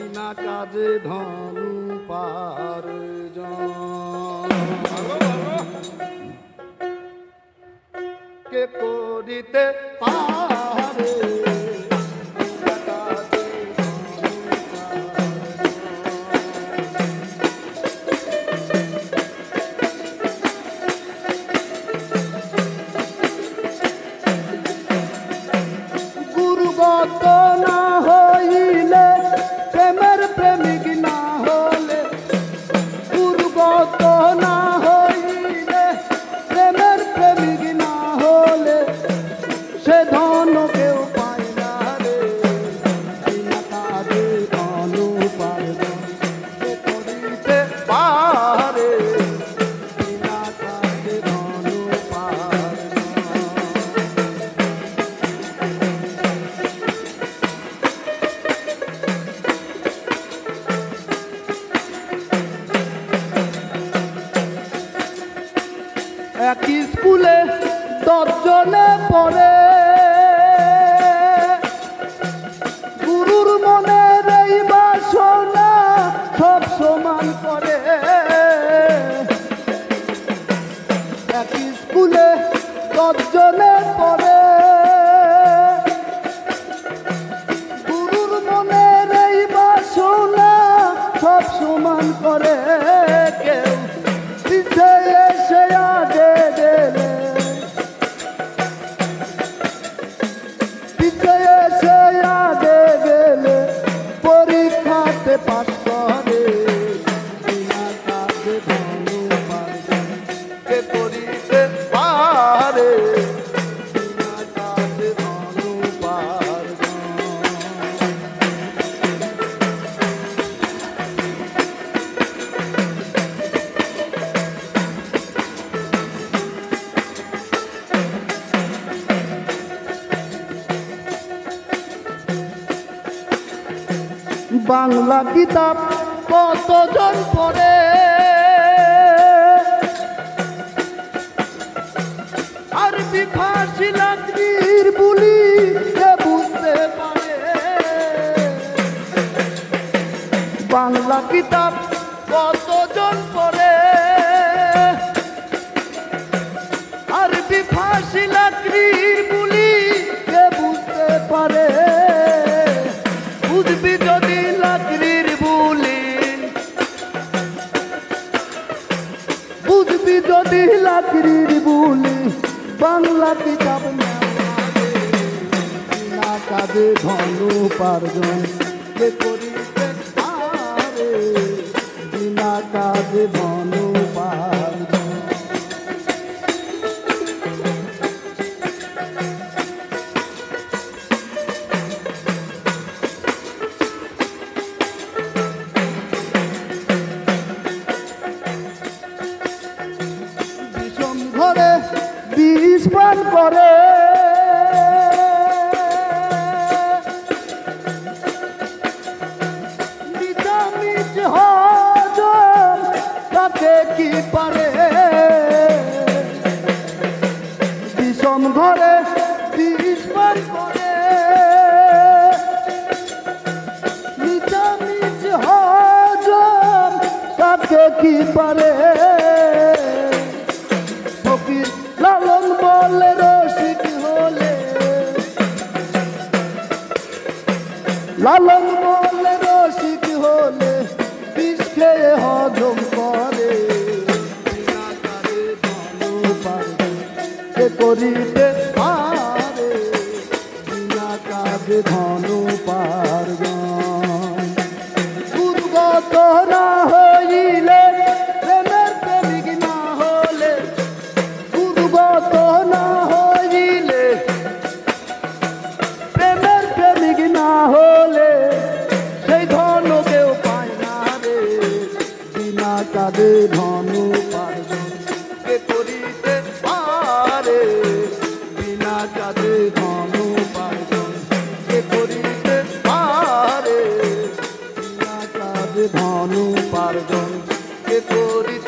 বিনা কাজে ধনু পার্জন কে করিতে পারে গুরুগত না হইলে প্রেমের প্রেমিক না হলে গুরুগত না হইলে প্রেমের প্রেমিক না হলে সে ধন কেউ পায় না রে বিনা কাজে ধনু পার্জন কে করিতে পারে বিনা কাজে ধনু পার্জন এক স্কুলে 10 জনে পড়ে গুরুর মনের এই বাসনা সব সমান করে এক স্কুলে 10 জনে পড়ে গুরুর মনের এই বাসনা সব সমান করে কেউ পিছে এসে আগে গেলে পিছে এসে আগে গেলে পরীক্ষাতে পাস করে বিনা কাজে ধনু পার্জন কে করিতে পারে বিনা কাজে ধনু পার্জন বাংলা কিতাব কতজন পড়ে আরবি ফার্সি লাকড়ির বুলি কে বুঝতে পারে বাংলা কিতাব কতজন পড়ে আরবি ফার্সি লাকড়ির বুলি কে বুঝতে পারে বুঝবি যদি লাকড়ির বুলি বুঝবি যদি লাকড়ির বুলি বাংলা কিতাব বিনা কাজে ধনু পার্জন কে করিতে পারে বিনা কাজে ধনু পার্জন ঘরে বিষ পান করে নিরামিষ হজম তাকে কি পারে বিষম ঘরে বিষ পান করে নিরামিষ হজম তাকে কি পারে লালন বলে রসিক হলে লালন বলে রসিক হলে বিষ খেয়ে হজম করে বিনা কাজে ধনু পার্জন কে করিতে পারে বিনা কাজে ধনু পার্জন গুরুগত না হইলে প্রেমের প্রেমিক না হলে গুরুগত না হইলে প্রেমের প্রেমিক না হলে সেই ধন কেউ পায় না রে বিনা কাজে ধনু পার্জন কে করিতে পারে বিনা কাজে ধনু পার্জন কে করিতে পারে বিনা কাজে ধনু পার্জন কে করিতে